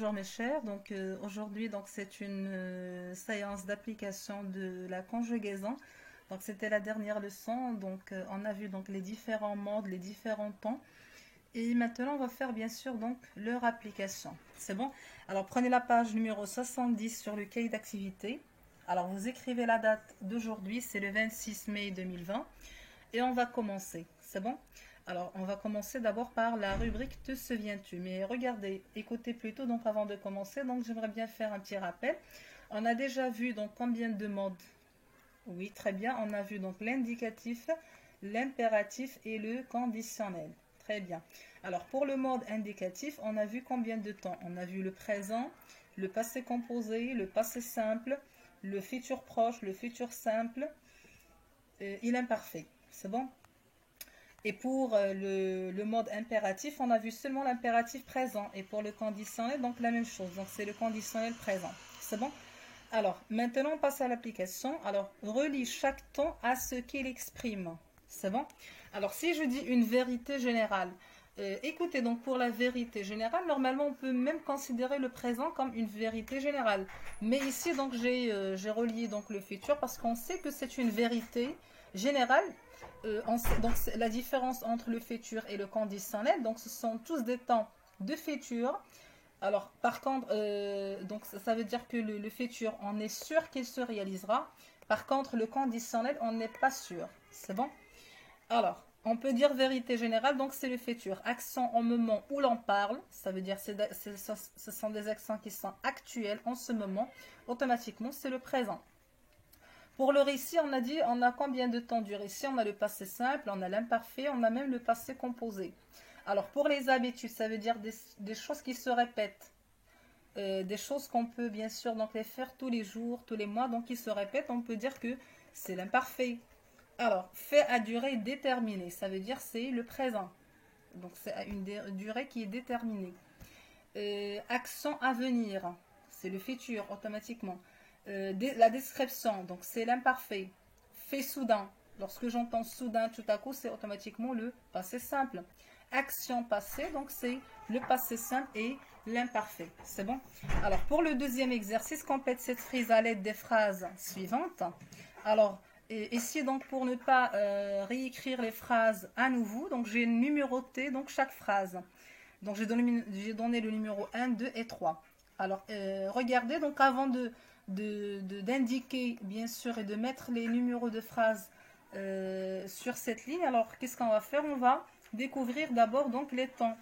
bonjour mes chers. Donc aujourd'hui donc c'est une séance d'application de la conjugaison. Donc c'était la dernière leçon. Donc on a vu donc les différents modes, les différents temps. Et maintenant on va faire bien sûr donc leur application. C'est bon? Alors prenez la page numéro 70 sur le cahier d'activité. Alors vous écrivez la date d'aujourd'hui, c'est le 26 mai 2020. Et on va commencer. C'est bon? Alors, on va commencer d'abord par la rubrique Te souviens-tu? Mais regardez, écoutez plutôt donc avant de commencer. Donc, j'aimerais bien faire un petit rappel. On a déjà vu donc combien de modes? Oui, très bien. On a vu donc l'indicatif, l'impératif et le conditionnel. Très bien. Alors, pour le mode indicatif, on a vu combien de temps? On a vu le présent, le passé composé, le passé simple, le futur proche, le futur simple et l'imparfait. C'est bon? Et pour le mode impératif, on a vu seulement l'impératif présent. Et pour le conditionnel, donc la même chose. Donc c'est le conditionnel présent. C'est bon? Alors, maintenant on passe à l'application. Alors, relie chaque temps à ce qu'il exprime. C'est bon? Alors, si je dis une vérité générale, écoutez, donc pour la vérité générale, normalement on peut même considérer le présent comme une vérité générale. Mais ici, donc j'ai relié donc le futur parce qu'on sait que c'est une vérité générale. Donc la différence entre le futur et le conditionnel, donc ce sont tous des temps de futur. Alors par contre, donc ça veut dire que le futur, on est sûr qu'il se réalisera. Par contre, le conditionnel, on n'est pas sûr. C'est bon? Alors, on peut dire vérité générale, donc c'est le futur. Accent au moment où l'on parle, ça veut dire que ce sont des accents qui sont actuels en ce moment. Automatiquement, c'est le présent. Pour le récit, on a dit, on a combien de temps du récit? On a le passé simple, on a l'imparfait, on a même le passé composé. Alors, pour les habitudes, ça veut dire des choses qui se répètent. Des choses qu'on peut bien sûr donc les faire tous les jours, tous les mois, donc qui se répètent. On peut dire que c'est l'imparfait. Alors, fait à durée déterminée, ça veut dire c'est le présent. Donc, c'est une durée qui est déterminée. Accent à venir, c'est le futur automatiquement. La description, donc c'est l'imparfait. Fait soudain, lorsque j'entends soudain tout à coup, c'est automatiquement le passé simple. Action passée, donc c'est le passé simple et l'imparfait. C'est bon? Alors pour le deuxième exercice, complète cette phrase à l'aide des phrases suivantes. Alors ici donc pour ne pas réécrire les phrases à nouveau, donc j'ai numéroté donc chaque phrase. Donc j'ai donné le numéro 1, 2 et 3. Alors regardez donc avant d'indiquer bien sûr et de mettre les numéros de phrases sur cette ligne. Alors qu'est-ce qu'on va faire? On va découvrir d'abord donc les temps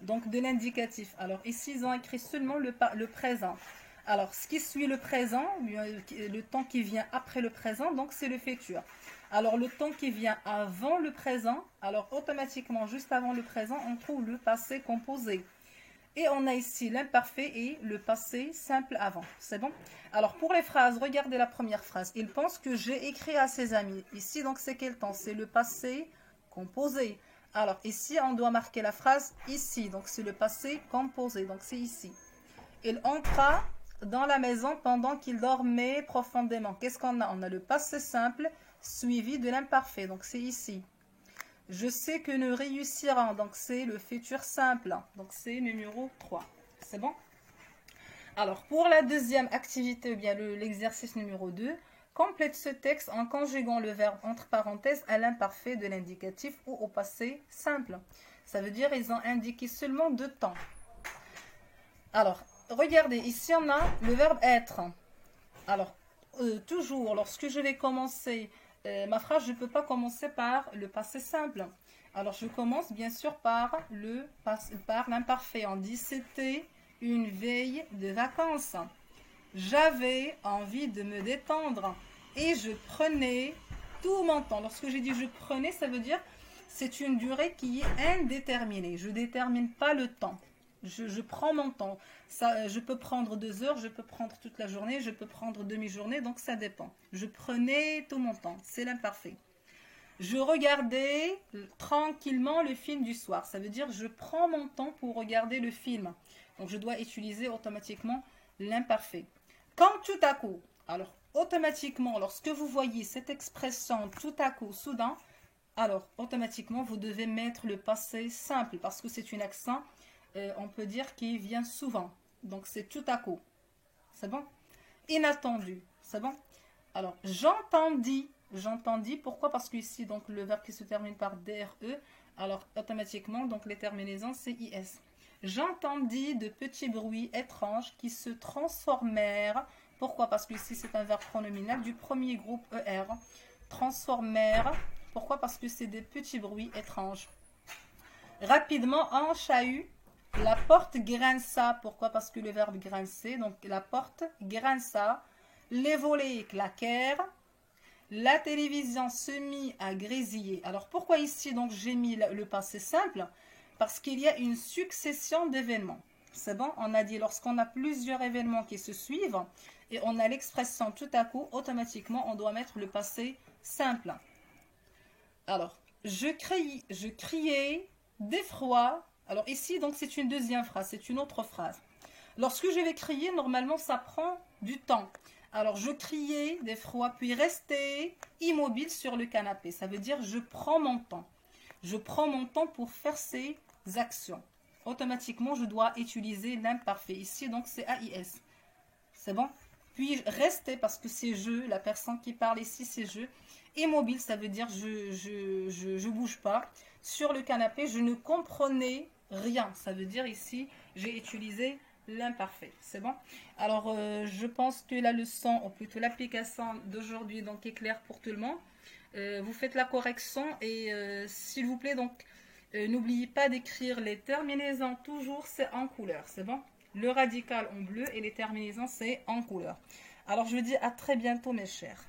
donc de l'indicatif. Alors ici ils ont écrit seulement le présent. Alors ce qui suit le présent, le temps qui vient après le présent, donc c'est le futur. Alors le temps qui vient avant le présent, alors automatiquement juste avant le présent on trouve le passé composé. Et on a ici l'imparfait et le passé simple avant. C'est bon? Alors pour les phrases, regardez la première phrase. Il pense que j'ai écrit à ses amis. Ici donc c'est quel temps? C'est le passé composé. Alors ici on doit marquer la phrase ici. Donc c'est le passé composé. Donc c'est ici. Il entra dans la maison pendant qu'il dormait profondément. Qu'est-ce qu'on a? On a le passé simple suivi de l'imparfait. Donc c'est ici. Je sais que nous réussirons. Donc, c'est le futur simple. Donc, c'est numéro 3. C'est bon? Alors, pour la deuxième activité, ou bien l'exercice numéro 2, complète ce texte en conjuguant le verbe entre parenthèses à l'imparfait de l'indicatif ou au passé simple. Ça veut dire ils ont indiqué seulement 2 temps. Alors, regardez, ici on a le verbe être. Alors, toujours, lorsque je vais commencer ma phrase, je ne peux pas commencer par le passé simple. Alors, je commence bien sûr par l'imparfait. On dit c'était une veille de vacances. J'avais envie de me détendre et je prenais tout mon temps. Lorsque j'ai dit je prenais, ça veut dire c'est une durée qui est indéterminée. Je ne détermine pas le temps. Je prends mon temps. Ça, je peux prendre 2 heures, je peux prendre toute la journée, je peux prendre demi-journée, donc ça dépend. Je prenais tout mon temps, c'est l'imparfait. Je regardais tranquillement le film du soir. Ça veut dire je prends mon temps pour regarder le film. Donc je dois utiliser automatiquement l'imparfait. Quand tout à coup, alors automatiquement, lorsque vous voyez cette expression tout à coup, soudain, alors automatiquement vous devez mettre le passé simple parce que c'est un accent on peut dire qui vient souvent. Donc c'est tout à coup. C'est bon? Inattendu. C'est bon? Alors, j'entendis. J'entendis. Pourquoi? Parce que ici, donc, le verbe qui se termine par DRE. Alors, automatiquement, donc, les terminaisons, c'est IS. J'entendis de petits bruits étranges qui se transformèrent. Pourquoi? Parce que ici, c'est un verbe pronominal du premier groupe ER. Transformèrent. Pourquoi? Parce que c'est des petits bruits étranges. Rapidement, en chahut, la porte grinça. Pourquoi? Parce que le verbe grincer, donc la porte grinça. Les volets claquèrent. La télévision se mit à grésiller. Alors pourquoi ici donc j'ai mis le passé simple? Parce qu'il y a une succession d'événements. C'est bon? On a dit lorsqu'on a plusieurs événements qui se suivent et on a l'expression tout à coup, automatiquement on doit mettre le passé simple. Alors, je criais d'effroi. Alors ici, donc c'est une deuxième phrase, c'est une autre phrase. Lorsque je vais crier, normalement ça prend du temps. Alors je criais d'effroi, puis restais immobile sur le canapé. Ça veut dire je prends mon temps. Je prends mon temps pour faire ces actions. Automatiquement, je dois utiliser l'imparfait. Ici, donc c'est AIS. C'est bon? Puis rester, parce que c'est je, la personne qui parle ici, c'est je. Immobile, ça veut dire je bouge pas. Sur le canapé, je ne comprenais rien. Ça veut dire ici, j'ai utilisé l'imparfait. C'est bon? Alors, je pense que la leçon, ou plutôt l'application d'aujourd'hui, donc est claire pour tout le monde. Vous faites la correction et s'il vous plaît, donc, n'oubliez pas d'écrire les terminaisons, toujours c'est en couleur. C'est bon? Le radical en bleu et les terminaisons, c'est en couleur. Alors, je vous dis à très bientôt, mes chers.